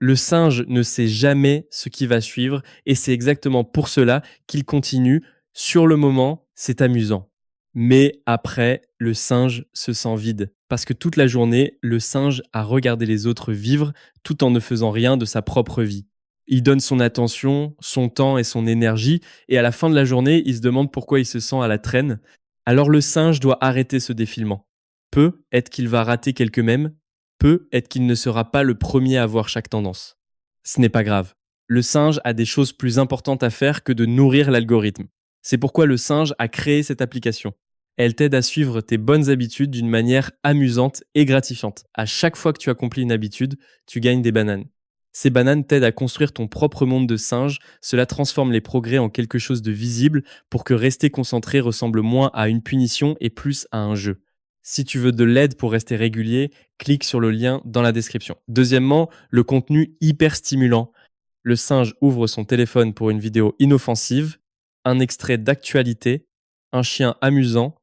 Le singe ne sait jamais ce qui va suivre et c'est exactement pour cela qu'il continue. Sur le moment, c'est amusant. Mais après, le singe se sent vide parce que toute la journée, le singe a regardé les autres vivre tout en ne faisant rien de sa propre vie. Il donne son attention, son temps et son énergie et à la fin de la journée, il se demande pourquoi il se sent à la traîne. Alors le singe doit arrêter ce défilement. Peut-être qu'il va rater quelques mèmes, peut-être qu'il ne sera pas le premier à voir chaque tendance. Ce n'est pas grave. Le singe a des choses plus importantes à faire que de nourrir l'algorithme. C'est pourquoi le singe a créé cette application. Elle t'aide à suivre tes bonnes habitudes d'une manière amusante et gratifiante. À chaque fois que tu accomplis une habitude, tu gagnes des bananes. Ces bananes t'aident à construire ton propre monde de singe. Cela transforme les progrès en quelque chose de visible pour que rester concentré ressemble moins à une punition et plus à un jeu. Si tu veux de l'aide pour rester régulier, clique sur le lien dans la description. Deuxièmement, le contenu hyper stimulant. Le singe ouvre son téléphone pour une vidéo inoffensive, un extrait d'actualité, un chien amusant,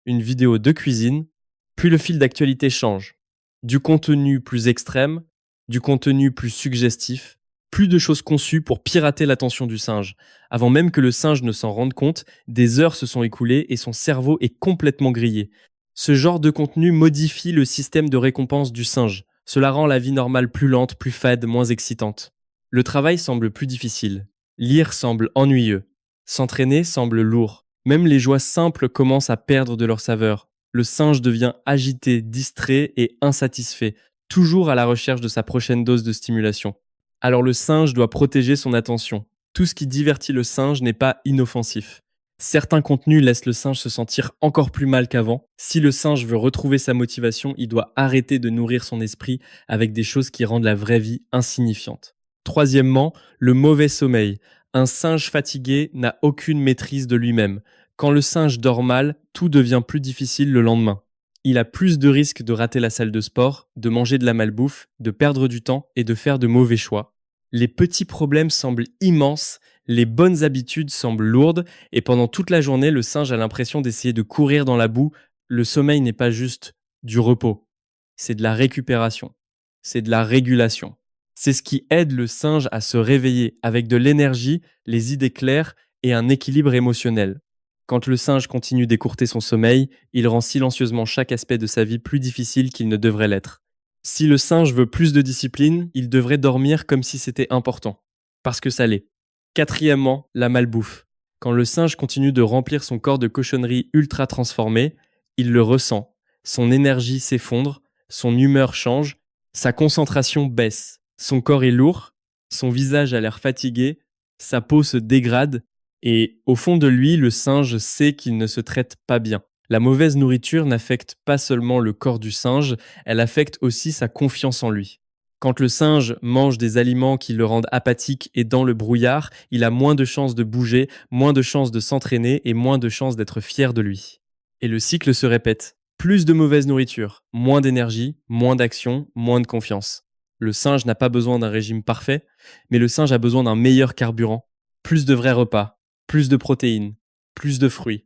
une vidéo de cuisine, puis le fil d'actualité change. Du contenu plus extrême, du contenu plus suggestif, plus de choses conçues pour pirater l'attention du singe. Avant même que le singe ne s'en rende compte, des heures se sont écoulées et son cerveau est complètement grillé. Ce genre de contenu modifie le système de récompense du singe. Cela rend la vie normale plus lente, plus fade, moins excitante. Le travail semble plus difficile. Lire semble ennuyeux. S'entraîner semble lourd. Même les joies simples commencent à perdre de leur saveur. Le singe devient agité, distrait et insatisfait, toujours à la recherche de sa prochaine dose de stimulation. Alors le singe doit protéger son attention. Tout ce qui divertit le singe n'est pas inoffensif. Certains contenus laissent le singe se sentir encore plus mal qu'avant. Si le singe veut retrouver sa motivation, il doit arrêter de nourrir son esprit avec des choses qui rendent la vraie vie insignifiante. Troisièmement, le mauvais sommeil. Un singe fatigué n'a aucune maîtrise de lui-même. Quand le singe dort mal, tout devient plus difficile le lendemain. Il a plus de risques de rater la salle de sport, de manger de la malbouffe, de perdre du temps et de faire de mauvais choix. Les petits problèmes semblent immenses, les bonnes habitudes semblent lourdes et pendant toute la journée, le singe a l'impression d'essayer de courir dans la boue. Le sommeil n'est pas juste du repos, c'est de la récupération, c'est de la régulation. C'est ce qui aide le singe à se réveiller avec de l'énergie, les idées claires et un équilibre émotionnel. Quand le singe continue d'écourter son sommeil, il rend silencieusement chaque aspect de sa vie plus difficile qu'il ne devrait l'être. Si le singe veut plus de discipline, il devrait dormir comme si c'était important. Parce que ça l'est. Quatrièmement, la malbouffe. Quand le singe continue de remplir son corps de cochonneries ultra transformées, il le ressent. Son énergie s'effondre, son humeur change, sa concentration baisse. Son corps est lourd, son visage a l'air fatigué, sa peau se dégrade et au fond de lui, le singe sait qu'il ne se traite pas bien. La mauvaise nourriture n'affecte pas seulement le corps du singe, elle affecte aussi sa confiance en lui. Quand le singe mange des aliments qui le rendent apathique et dans le brouillard, il a moins de chances de bouger, moins de chances de s'entraîner et moins de chances d'être fier de lui. Et le cycle se répète. Plus de mauvaise nourriture, moins d'énergie, moins d'action, moins de confiance. Le singe n'a pas besoin d'un régime parfait, mais le singe a besoin d'un meilleur carburant. Plus de vrais repas, plus de protéines, plus de fruits,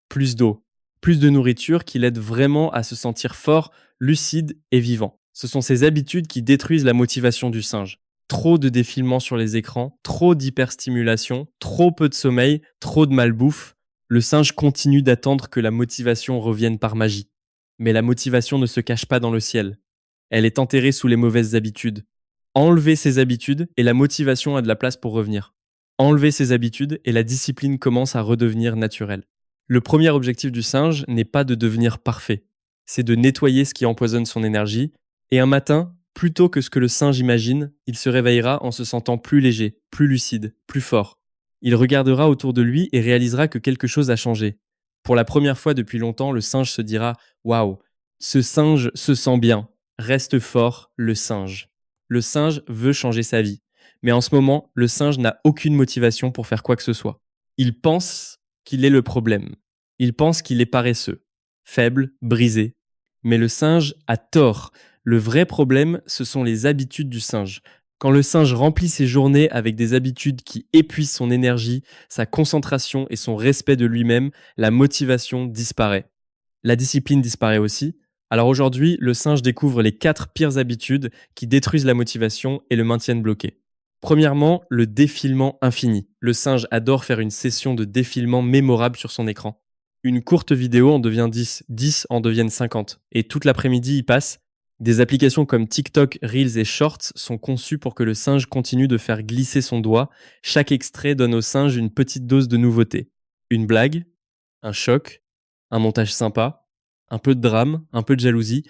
plus d'eau, plus de nourriture qui l'aide vraiment à se sentir fort, lucide et vivant. Ce sont ces habitudes qui détruisent la motivation du singe. Trop de défilements sur les écrans, trop d'hyperstimulation, trop peu de sommeil, trop de malbouffe. Le singe continue d'attendre que la motivation revienne par magie. Mais la motivation ne se cache pas dans le ciel. Elle est enterrée sous les mauvaises habitudes. Enlevez ces habitudes et la motivation a de la place pour revenir. Enlevez ces habitudes et la discipline commence à redevenir naturelle. Le premier objectif du singe n'est pas de devenir parfait. C'est de nettoyer ce qui empoisonne son énergie. Et un matin, plutôt que ce que le singe imagine, il se réveillera en se sentant plus léger, plus lucide, plus fort. Il regardera autour de lui et réalisera que quelque chose a changé. Pour la première fois depuis longtemps, le singe se dira « Waouh, ce singe se sent bien. Reste fort, le singe. » Le singe veut changer sa vie. Mais en ce moment, le singe n'a aucune motivation pour faire quoi que ce soit. Il pense qu'il est le problème. Il pense qu'il est paresseux, faible, brisé. Mais le singe a tort. Le vrai problème, ce sont les habitudes du singe. Quand le singe remplit ses journées avec des habitudes qui épuisent son énergie, sa concentration et son respect de lui-même, la motivation disparaît. La discipline disparaît aussi. Alors aujourd'hui, le singe découvre les 4 pires habitudes qui détruisent la motivation et le maintiennent bloqué. Premièrement, le défilement infini. Le singe adore faire une session de défilement mémorable sur son écran. Une courte vidéo en devient 10, 10 en deviennent 50. Et toute l'après-midi y passe. Des applications comme TikTok, Reels et Shorts sont conçues pour que le singe continue de faire glisser son doigt. Chaque extrait donne au singe une petite dose de nouveauté. Une blague, un choc, un montage sympa, un peu de drame, un peu de jalousie.